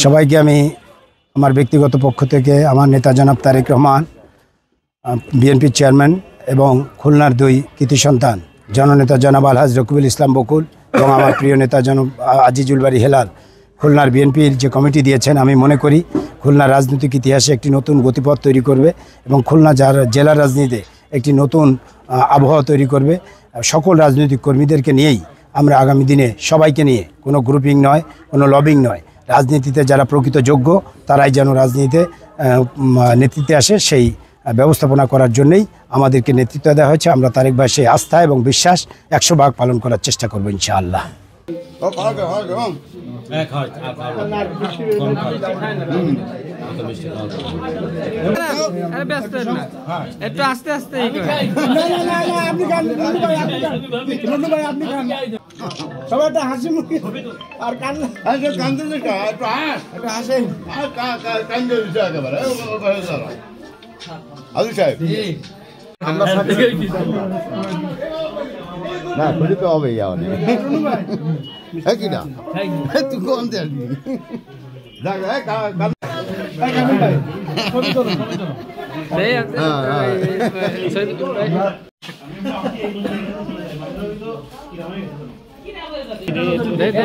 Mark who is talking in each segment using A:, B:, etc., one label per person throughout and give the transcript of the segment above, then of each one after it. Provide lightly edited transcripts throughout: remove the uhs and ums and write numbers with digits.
A: সবাইকে আমি আমার ব্যক্তিগত পক্ষ থেকে আমার নেতা জনাব তারেক রহমান, বিএনপির চেয়ারম্যান এবং খুলনার দুই কৃতি সন্তান জননেতা জনাব আলহাজ রকিবুল ইসলাম বকুল এবং আমার প্রিয় নেতা জনাব আজিজুল বারী হেলাল খুলনার বিএনপির যে কমিটি দিয়েছেন, আমি মনে করি খুলনার রাজনৈতিক ইতিহাসে একটি নতুন গতিপথ তৈরি করবে এবং খুলনা জেলার রাজনীতিতে একটি নতুন আবহাওয়া তৈরি করবে। সকল রাজনৈতিক কর্মীদেরকে নিয়েই আমরা আগামী দিনে সবাইকে নিয়ে, কোনো গ্রুপিং নয়, কোনো লবিং নয়, রাজনীতিতে যারা প্রকৃত যোগ্য তারাই যেন রাজনীতিতে নেতৃত্বে আসে, সেই ব্যবস্থাপনা করার জন্যই আমাদেরকে নেতৃত্ব দেওয়া হয়েছে। আমরা তারেক ভাই সেই আস্থা এবং বিশ্বাস 100% পালন করার চেষ্টা করবো ইনশাআল্লাহ।
B: একটু আস্তে আস্তে
C: সবাই একটা হাসি মুখে আর কান্দে হাসেন আলু সাহেব না খুঁজে তো হবে কি না তুই কম দে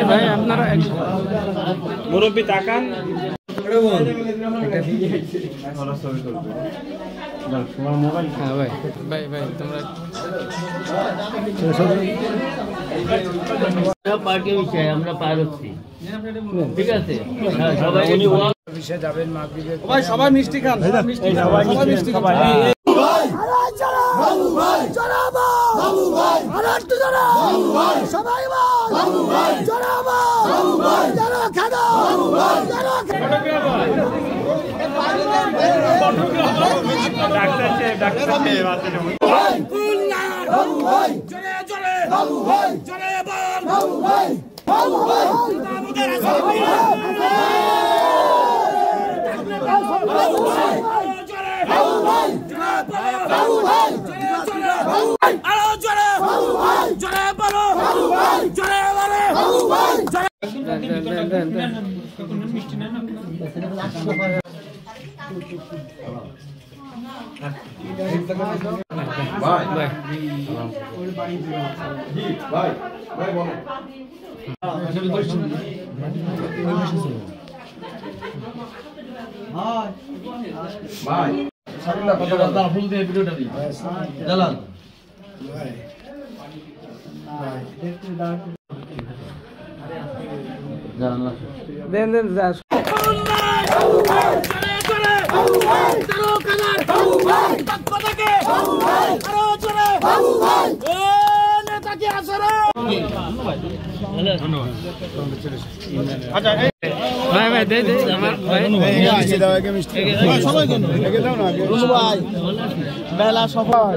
B: ভাই আপনারা মুরব্বী তাকান
D: পার্টির বিষয়ে আমরা পারছি, ঠিক আছে?
B: সবাই মিষ্টি খান, মিষ্টি খান।
C: মেলা সবাই